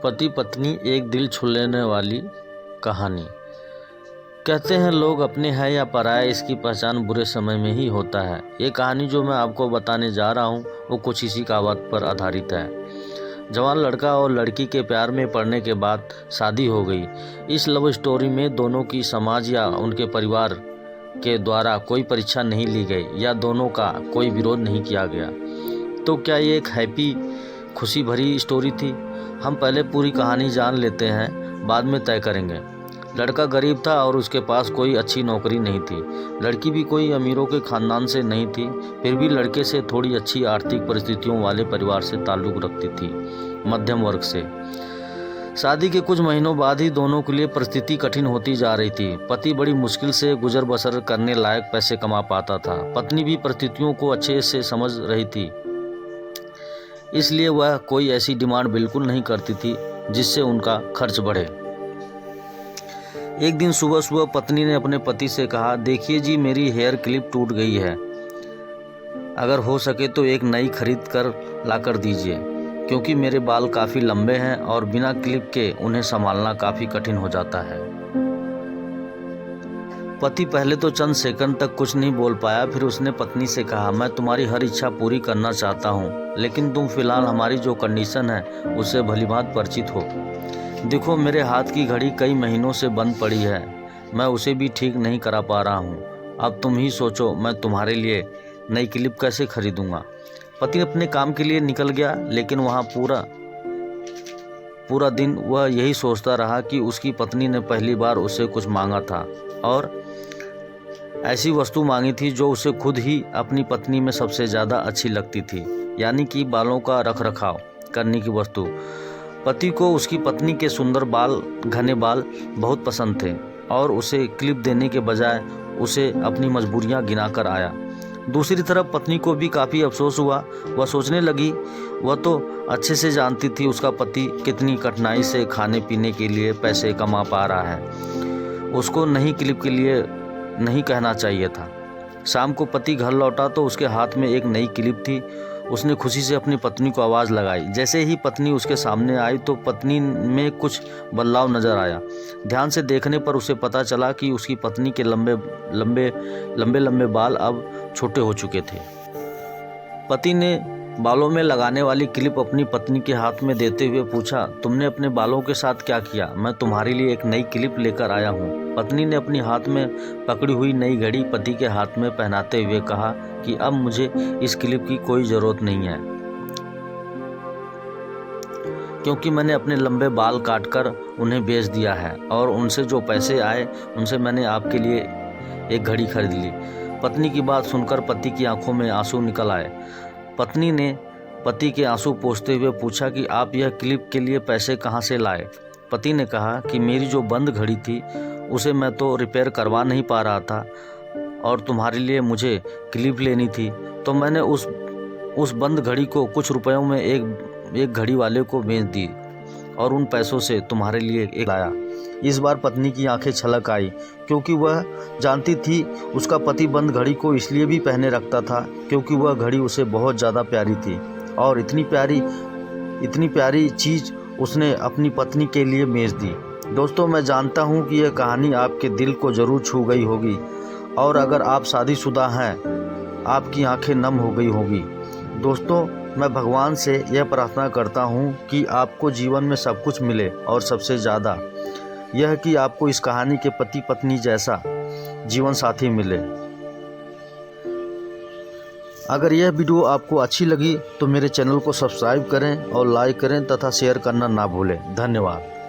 पति पत्नी एक दिल छू लेने वाली कहानी। कहते हैं लोग अपने है या पराया इसकी पहचान बुरे समय में ही होता है। ये कहानी जो मैं आपको बताने जा रहा हूँ वो कुछ इसी कहावत पर आधारित है। जवान लड़का और लड़की के प्यार में पड़ने के बाद शादी हो गई। इस लव स्टोरी में दोनों की समाज या उनके परिवार के द्वारा कोई परीक्षा नहीं ली गई या दोनों का कोई विरोध नहीं किया गया। तो क्या ये एक हैप्पी खुशी भरी स्टोरी थी? हम पहले पूरी कहानी जान लेते हैं, बाद में तय करेंगे। लड़का गरीब था और उसके पास कोई अच्छी नौकरी नहीं थी। लड़की भी कोई अमीरों के खानदान से नहीं थी, फिर भी लड़के से थोड़ी अच्छी आर्थिक परिस्थितियों वाले परिवार से ताल्लुक़ रखती थी, मध्यम वर्ग से। शादी के कुछ महीनों बाद ही दोनों के लिए परिस्थिति कठिन होती जा रही थी। पति बड़ी मुश्किल से गुजर बसर करने लायक पैसे कमा पाता था। पत्नी भी परिस्थितियों को अच्छे से समझ रही थी, इसलिए वह कोई ऐसी डिमांड बिल्कुल नहीं करती थी जिससे उनका खर्च बढ़े। एक दिन सुबह सुबह पत्नी ने अपने पति से कहा, देखिए जी, मेरी हेयर क्लिप टूट गई है, अगर हो सके तो एक नई खरीद कर लाकर दीजिए, क्योंकि मेरे बाल काफ़ी लंबे हैं और बिना क्लिप के उन्हें संभालना काफ़ी कठिन हो जाता है। पति पहले तो चंद सेकंड तक कुछ नहीं बोल पाया, फिर उसने पत्नी से कहा, मैं तुम्हारी हर इच्छा पूरी करना चाहता हूँ, लेकिन तुम फिलहाल हमारी जो कंडीशन है उससे भलीभांति परिचित हो। देखो, मेरे हाथ की घड़ी कई महीनों से बंद पड़ी है, मैं उसे भी ठीक नहीं करा पा रहा हूँ। अब तुम ही सोचो, मैं तुम्हारे लिए नई क्लिप कैसे खरीदूँगा। पति अपने काम के लिए निकल गया, लेकिन वहाँ पूरा दिन वह यही सोचता रहा कि उसकी पत्नी ने पहली बार उससे कुछ मांगा था और ऐसी वस्तु मांगी थी जो उसे खुद ही अपनी पत्नी में सबसे ज़्यादा अच्छी लगती थी, यानी कि बालों का रखरखाव करने की वस्तु। पति को उसकी पत्नी के सुंदर बाल, घने बाल बहुत पसंद थे और उसे क्लिप देने के बजाय उसे अपनी मजबूरियां गिनाकर आया। दूसरी तरफ पत्नी को भी काफ़ी अफसोस हुआ। वह सोचने लगी, वह तो अच्छे से जानती थी उसका पति कितनी कठिनाई से खाने पीने के लिए पैसे कमा पा रहा है। उसको नई क्लिप के लिए नहीं कहना चाहिए था। शाम को पति घर लौटा तो उसके हाथ में एक नई क्लिप थी। उसने खुशी से अपनी पत्नी को आवाज़ लगाई। जैसे ही पत्नी उसके सामने आई तो पत्नी में कुछ बदलाव नजर आया। ध्यान से देखने पर उसे पता चला कि उसकी पत्नी के लंबे बाल अब छोटे हो चुके थे। पति ने बालों में लगाने वाली क्लिप अपनी पत्नी के हाथ में देते हुए पूछा, तुमने अपने बालों के साथ क्या किया? मैं तुम्हारे लिए एक नई क्लिप लेकर आया हूँ। पत्नी ने अपनी हाथ में पकड़ी हुई नई घड़ी पति के हाथ में पहनाते हुए कहा कि अब मुझे इस क्लिप की कोई ज़रूरत नहीं है, क्योंकि मैंने अपने लंबे बाल काटकर उन्हें बेच दिया है और उनसे जो पैसे आए उनसे मैंने आपके लिए एक घड़ी खरीद ली। पत्नी की बात सुनकर पति की आंखों में आंसू निकल आए। पत्नी ने पति के आंसू पोंछते हुए पूछा कि आप यह क्लिप के लिए पैसे कहाँ से लाए? पति ने कहा कि मेरी जो बंद घड़ी थी उसे मैं तो रिपेयर करवा नहीं पा रहा था और तुम्हारे लिए मुझे क्लिप लेनी थी, तो मैंने उस बंद घड़ी को कुछ रुपयों में एक घड़ी वाले को बेच दी और उन पैसों से तुम्हारे लिए एक लाया। इस बार पत्नी की आंखें छलक आई, क्योंकि वह जानती थी उसका पति बंद घड़ी को इसलिए भी पहने रखता था क्योंकि वह घड़ी उसे बहुत ज़्यादा प्यारी थी और इतनी प्यारी चीज़ उसने अपनी पत्नी के लिए बेच दी। दोस्तों, मैं जानता हूँ कि यह कहानी आपके दिल को ज़रूर छू गई होगी और अगर आप शादीशुदा हैं आपकी आंखें नम हो गई होगी। दोस्तों, मैं भगवान से यह प्रार्थना करता हूँ कि आपको जीवन में सब कुछ मिले और सबसे ज़्यादा यह कि आपको इस कहानी के पति पत्नी जैसा जीवन साथी मिले। अगर यह वीडियो आपको अच्छी लगी तो मेरे चैनल को सब्सक्राइब करें और लाइक करें तथा शेयर करना ना भूलें। धन्यवाद।